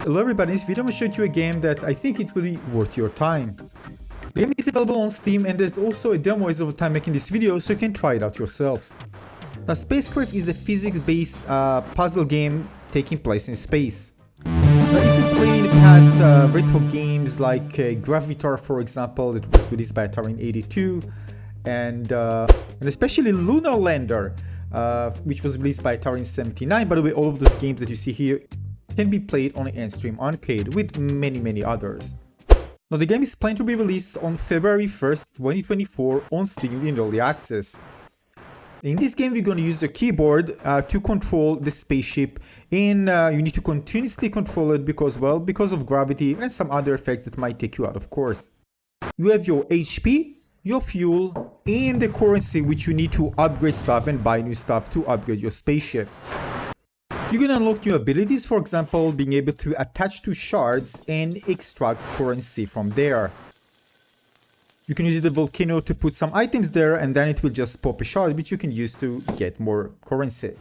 Hello everybody, in this video I'm going to show you a game that I think it will be worth your time. The game is available on Steam and there's also a demo as of time making this video so you can try it out yourself. Now SpaceKraft is a physics-based puzzle game taking place in space. Now, if you play in the past retro games like Gravitar, for example, that was released by Atari in '82, and especially Lunar Lander, which was released by Atari in '79. By the way, all of those games that you see here can be played on Endstream Arcade with many others. Now the game is planned to be released on February 1st, 2024 on Steam in early access. In this game we're going to use a keyboard to control the spaceship, and you need to continuously control it because of gravity and some other effects that might take you out of course. You have your HP, your fuel, and the currency which you need to upgrade stuff and buy new stuff to upgrade your spaceship. You can unlock new abilities, for example, being able to attach to shards and extract currency from there. You can use the volcano to put some items there and then it will just pop a shard which you can use to get more currency.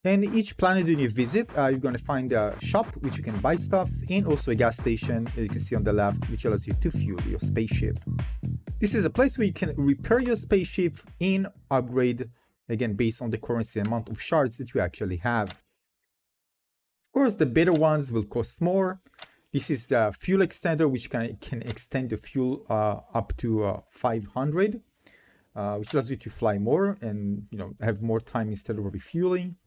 And each planet that you visit, you're going to find a shop which you can buy stuff, and also a gas station, as you can see on the left, which allows you to fuel your spaceship. This is a place where you can repair your spaceship and upgrade, again, based on the currency amount of shards that you actually have. Of course, the better ones will cost more. This is the fuel extender, which can extend the fuel up to 500, which allows you to fly more and have more time instead of refueling.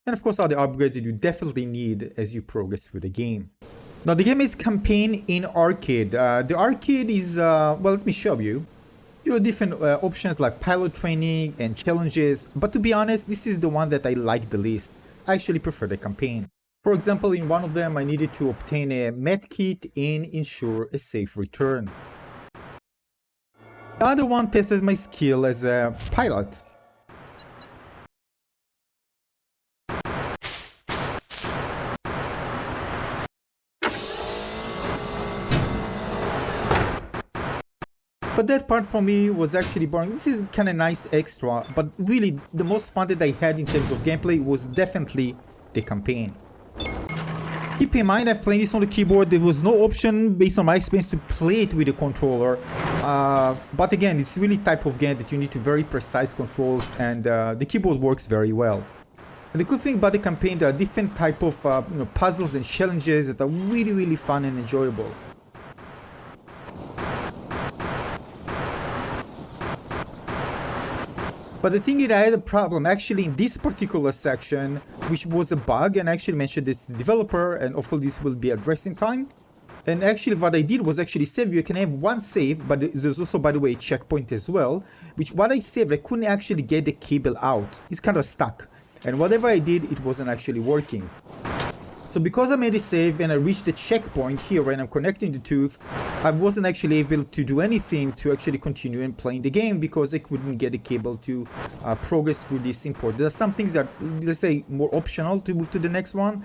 And of course, other upgrades that you definitely need as you progress through the game. Now, the game is campaign in arcade. The arcade is well, let me show you. You have different options like pilot training and challenges, but to be honest, this is the one that I like the least. I actually prefer the campaign. For example, in one of them, I needed to obtain a med kit and ensure a safe return. The other one tested my skill as a pilot. But that part for me was actually boring. This is kind of nice extra, but really the most fun that I had in terms of gameplay was definitely the campaign. Keep in mind, I'm playing this on the keyboard. There was no option, based on my experience, to play it with a controller. But again, it's really type of game that you need to very precise controls, and the keyboard works very well. And the good thing about the campaign, there are different type of puzzles and challenges that are really fun and enjoyable. But the thing is, I had a problem actually in this particular section, which was a bug, and I actually mentioned this to the developer, and hopefully this will be addressed in time. And actually what I did was actually save. You can have one save, but there's also, by the way, a checkpoint as well, which what I saved, I couldn't actually get the cable out. It's kind of stuck. And whatever I did, it wasn't actually working. So because I made a save and I reached the checkpoint here when I'm connecting the two, I wasn't actually able to do anything to actually continue and playing the game because I couldn't get the cable to progress through this import. There are some things that, let's say, more optional to move to the next one,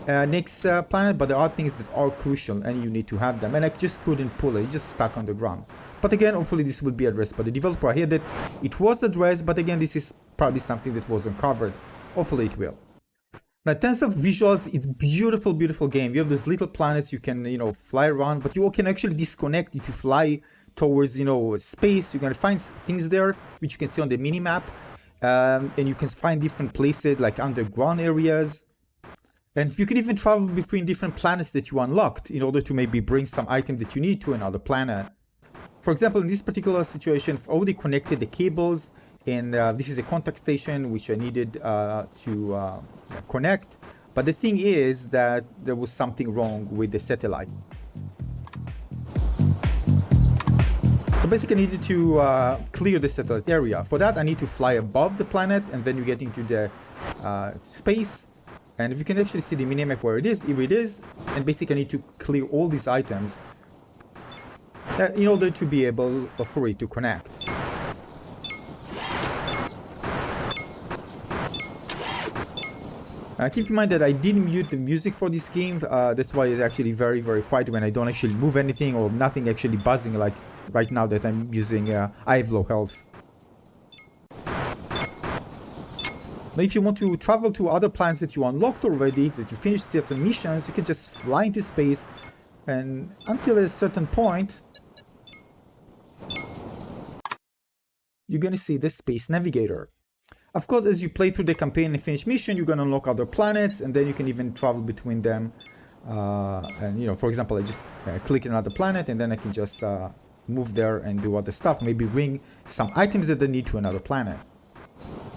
next planet, but there are things that are crucial and you need to have them. And I just couldn't pull it, it's just stuck on the ground. But again, hopefully this will be addressed by the developer. I hear that it was addressed, but again, this is probably something that wasn't covered. Hopefully it will. Now, in terms of visuals, it's beautiful game. You have those little planets you can, fly around, but you can actually disconnect if you fly towards, space. You're gonna find things there, which you can see on the mini-map. And you can find different places, like underground areas. And you can even travel between different planets that you unlocked in order to maybe bring some item that you need to another planet. For example, in this particular situation, I've already connected the cables. And this is a contact station which I needed to connect. But the thing is that there was something wrong with the satellite. So basically I needed to clear the satellite area. For that I need to fly above the planet, and then you get into the space. And if you can actually see the minimap where it is, here it is. And basically I need to clear all these items in order to be able for it to connect. Keep in mind that I didn't mute the music for this game, that's why it's actually very quiet when I don't actually move anything or nothing actually buzzing like right now that I'm using, I have low health. Now, if you want to travel to other planets that you unlocked already, that you finished certain missions, you can just fly into space, and until a certain point, you're gonna see the Space Navigator. Of course, as you play through the campaign and finish mission, you're gonna unlock other planets, and then you can even travel between them. And you know, for example, I just click another planet, and then I can just move there and do other stuff. Maybe bring some items that I need to another planet.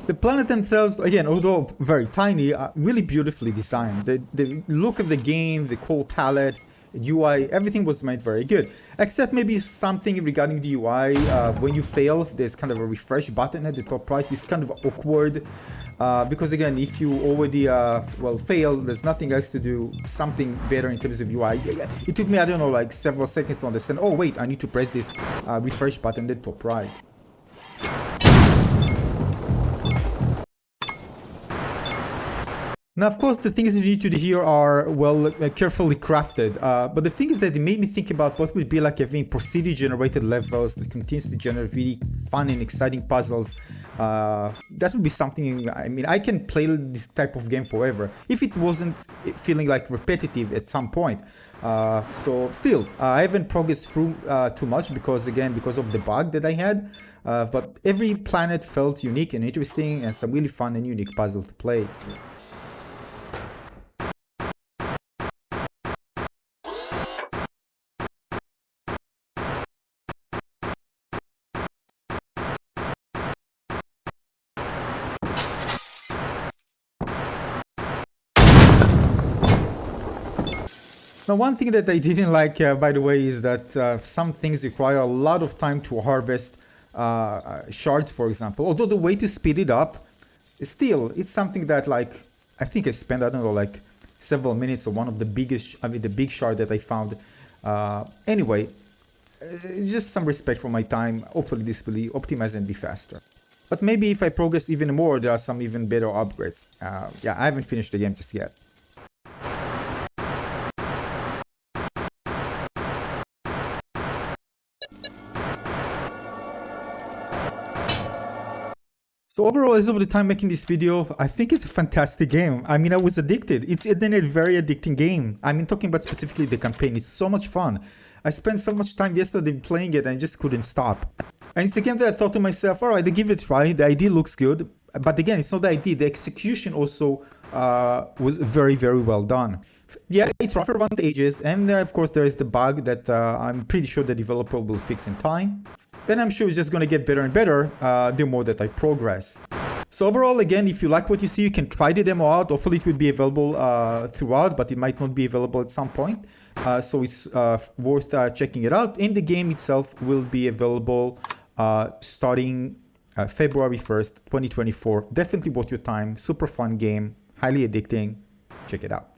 The planets themselves, again, although very tiny, are really beautifully designed. The look of the game, the color palette, UI, everything was made very good. Except maybe something regarding the UI. When you fail, there's kind of a refresh button at the top right. It's kind of awkward. Because again, if you already fail, there's nothing else to do, something better in terms of UI. It took me, I don't know, like several seconds to understand, oh wait, I need to press this refresh button at the top right. Now, of course, the things you need to do here are, well, carefully crafted. But the thing is that it made me think about what would be like having procedure generated levels that continues to generate really fun and exciting puzzles. That would be something, I mean, I can play this type of game forever if it wasn't feeling like repetitive at some point. So still, I haven't progressed through too much because of the bug that I had. But every planet felt unique and interesting and some really fun and unique puzzles to play. Now, one thing that I didn't like, by the way, is that some things require a lot of time to harvest shards, for example. Although the way to speed it up, still, it's something that, like, I think I spent, I don't know, like several minutes on one of the biggest, the big shard that I found. Anyway, just some respect for my time. Hopefully this will be optimized and be faster. But maybe if I progress even more, there are some even better upgrades. Yeah, I haven't finished the game just yet. So overall, as of the time making this video, I think it's a fantastic game. I mean, I was addicted. It's a very addicting game. I mean, talking about specifically the campaign, it's so much fun. I spent so much time yesterday playing it and I just couldn't stop. And it's a game that I thought to myself, alright, I give it a try. The idea looks good. But again, it's not the idea. The execution also was very, very well done. Yeah, it's rough around the edges. And of course, there is the bug that I'm pretty sure the developer will fix in time. Then I'm sure it's just going to get better and better the more that I progress. So overall, again, if you like what you see, you can try the demo out. Hopefully it will be available throughout, but it might not be available at some point. So it's worth checking it out. And the game itself will be available starting February 1st, 2024. Definitely worth your time. Super fun game. Highly addicting. Check it out.